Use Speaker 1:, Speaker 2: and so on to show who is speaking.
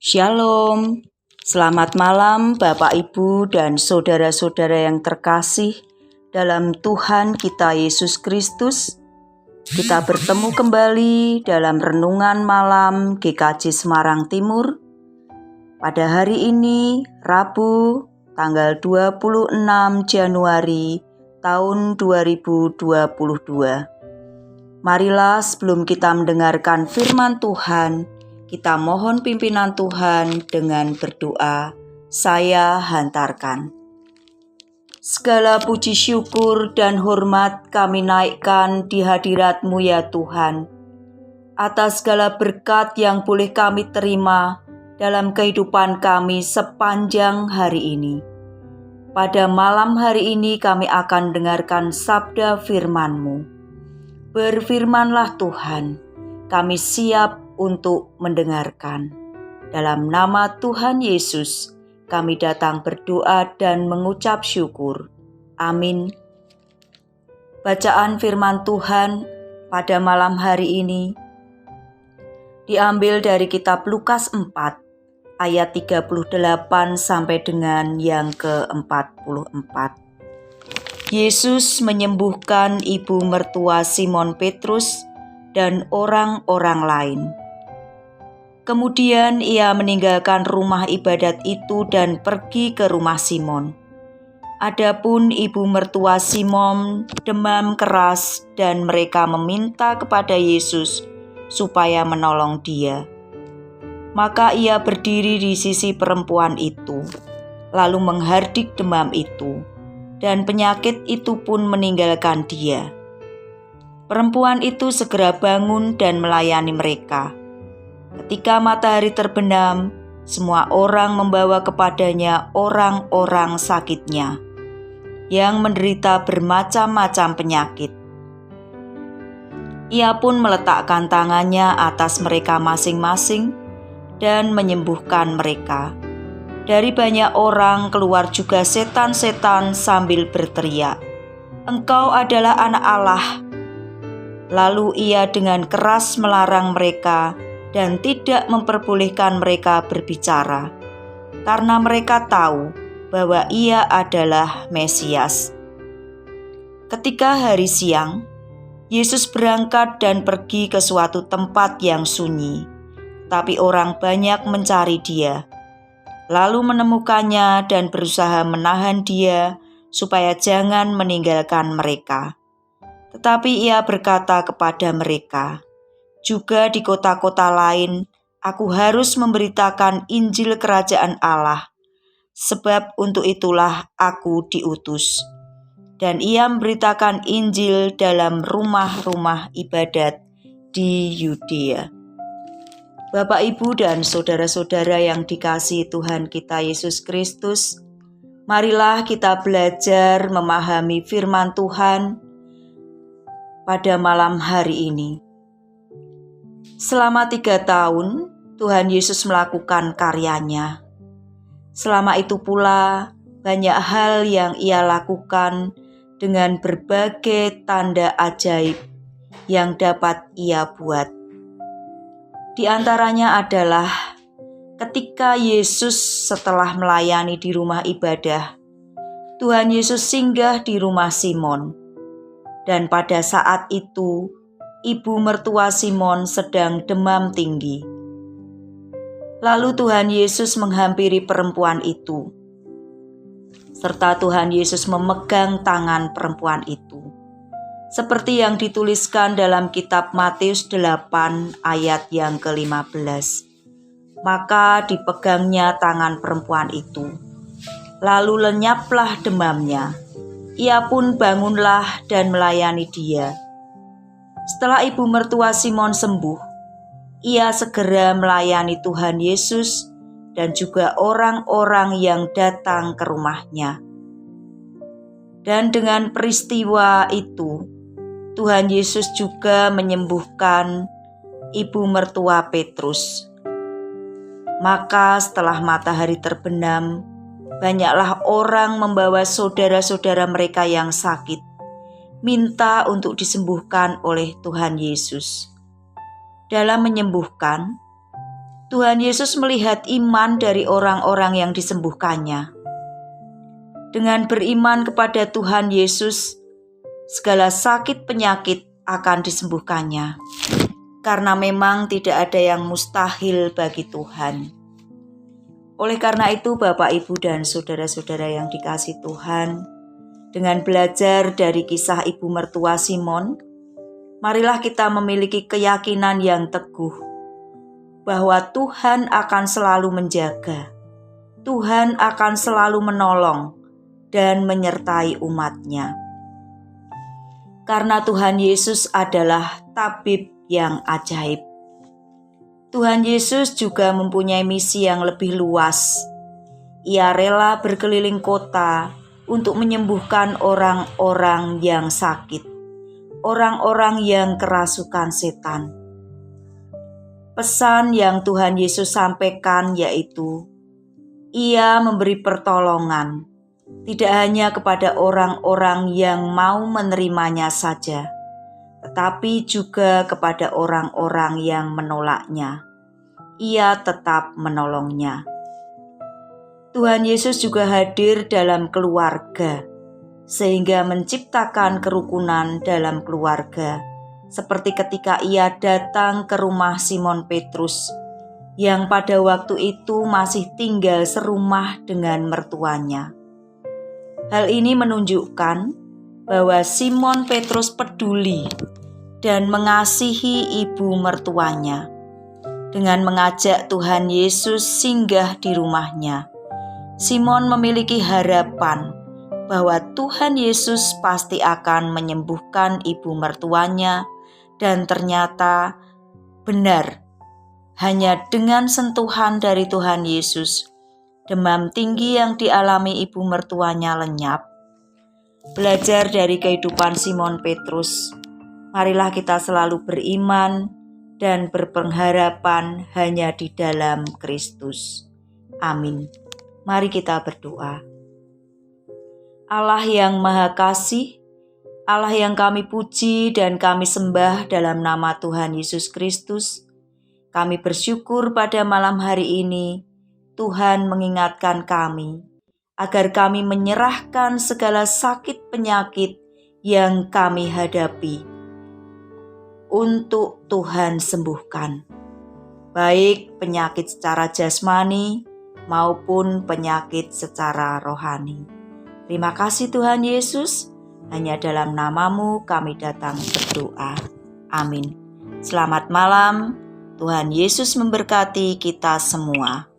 Speaker 1: Shalom, selamat malam Bapak Ibu dan saudara-saudara yang terkasih dalam Tuhan kita Yesus Kristus. Kita bertemu kembali dalam renungan malam GKJ Semarang Timur pada hari ini, Rabu, tanggal 26 Januari tahun 2022. Marilah sebelum kita mendengarkan firman Tuhan, kita mohon pimpinan Tuhan dengan berdoa. Saya hantarkan. Segala puji syukur dan hormat kami naikkan di hadirat-Mu ya Tuhan, atas segala berkat yang boleh kami terima dalam kehidupan kami sepanjang hari ini. Pada malam hari ini kami akan dengarkan sabda firman-Mu. Berfirmanlah Tuhan, kami siap untuk mendengarkan. Dalam nama Tuhan Yesus, kami datang berdoa dan mengucap syukur. Amin. Bacaan firman Tuhan pada malam hari ini diambil dari kitab Lukas 4 ayat 38 sampai dengan yang ke-44. Yesus menyembuhkan ibu mertua Simon Petrus dan orang-orang lain. Kemudian ia meninggalkan rumah ibadat itu dan pergi ke rumah Simon. Adapun ibu mertua Simon demam keras dan mereka meminta kepada Yesus supaya menolong dia. Maka ia berdiri di sisi perempuan itu, lalu menghardik demam itu, dan penyakit itu pun meninggalkan dia. Perempuan itu segera bangun dan melayani mereka. Ketika matahari terbenam, semua orang membawa kepadanya orang-orang sakitnya yang menderita bermacam-macam penyakit. Ia pun meletakkan tangannya atas mereka masing-masing dan menyembuhkan mereka. Dari banyak orang keluar juga setan-setan sambil berteriak, "Engkau adalah Anak Allah." Lalu ia dengan keras melarang mereka dan tidak memperbolehkan mereka berbicara, karena mereka tahu bahwa ia adalah Mesias. Ketika hari siang, Yesus berangkat dan pergi ke suatu tempat yang sunyi, tapi orang banyak mencari dia. Lalu menemukannya dan berusaha menahan dia supaya jangan meninggalkan mereka. Tetapi ia berkata kepada mereka, "Juga di kota-kota lain aku harus memberitakan Injil Kerajaan Allah, sebab untuk itulah aku diutus." Dan ia memberitakan Injil dalam rumah-rumah ibadat di Yudea. Bapak, Ibu, dan saudara-saudara yang dikasihi Tuhan kita Yesus Kristus, marilah kita belajar memahami firman Tuhan pada malam hari ini. Selama 3 tahun, Tuhan Yesus melakukan karyanya. Selama itu pula, banyak hal yang ia lakukan dengan berbagai tanda ajaib yang dapat ia buat. Di antaranya adalah ketika Yesus setelah melayani di rumah ibadah, Tuhan Yesus singgah di rumah Simon. Dan pada saat itu, ibu mertua Simon sedang demam tinggi. Lalu Tuhan Yesus menghampiri perempuan itu, serta Tuhan Yesus memegang tangan perempuan itu. Seperti yang dituliskan dalam kitab Matius 8 ayat yang ke-15. Maka dipegangnya tangan perempuan itu, lalu lenyaplah demamnya. Ia pun bangunlah dan melayani dia. Setelah ibu mertua Simon sembuh, ia segera melayani Tuhan Yesus dan juga orang-orang yang datang ke rumahnya. Dan dengan peristiwa itu, Tuhan Yesus juga menyembuhkan ibu mertua Petrus. Maka setelah matahari terbenam, banyaklah orang membawa saudara-saudara mereka yang sakit, minta untuk disembuhkan oleh Tuhan Yesus. Dalam menyembuhkan, Tuhan Yesus melihat iman dari orang-orang yang disembuhkannya. Dengan beriman kepada Tuhan Yesus, segala sakit penyakit akan disembuhkannya. Karena memang tidak ada yang mustahil bagi Tuhan. Oleh karena itu, Bapak, Ibu, dan saudara-saudara yang dikasihi Tuhan, dengan belajar dari kisah ibu mertua Simon, marilah kita memiliki keyakinan yang teguh bahwa Tuhan akan selalu menjaga, Tuhan akan selalu menolong dan menyertai umat-Nya. Karena Tuhan Yesus adalah tabib yang ajaib. Tuhan Yesus juga mempunyai misi yang lebih luas. Ia rela berkeliling kota untuk menyembuhkan orang-orang yang sakit, orang-orang yang kerasukan setan. Pesan yang Tuhan Yesus sampaikan yaitu, Ia memberi pertolongan, tidak hanya kepada orang-orang yang mau menerimanya saja, tetapi juga kepada orang-orang yang menolaknya. Ia tetap menolongnya. Tuhan Yesus juga hadir dalam keluarga, sehingga menciptakan kerukunan dalam keluarga, seperti ketika Ia datang ke rumah Simon Petrus, yang pada waktu itu masih tinggal serumah dengan mertuanya. Hal ini menunjukkan bahwa Simon Petrus peduli dan mengasihi ibu mertuanya dengan mengajak Tuhan Yesus singgah di rumahnya. Simon memiliki harapan bahwa Tuhan Yesus pasti akan menyembuhkan ibu mertuanya, dan ternyata benar, hanya dengan sentuhan dari Tuhan Yesus, demam tinggi yang dialami ibu mertuanya lenyap. Belajar dari kehidupan Simon Petrus, marilah kita selalu beriman dan berpengharapan hanya di dalam Kristus. Amin. Mari kita berdoa. Allah yang Maha Kasih, Allah yang kami puji dan kami sembah dalam nama Tuhan Yesus Kristus, kami bersyukur pada malam hari ini Tuhan mengingatkan kami agar kami menyerahkan segala sakit penyakit yang kami hadapi untuk Tuhan sembuhkan, baik penyakit secara jasmani maupun penyakit secara rohani. Terima kasih Tuhan Yesus, hanya dalam nama-Mu kami datang berdoa. Amin. Selamat malam, Tuhan Yesus memberkati kita semua.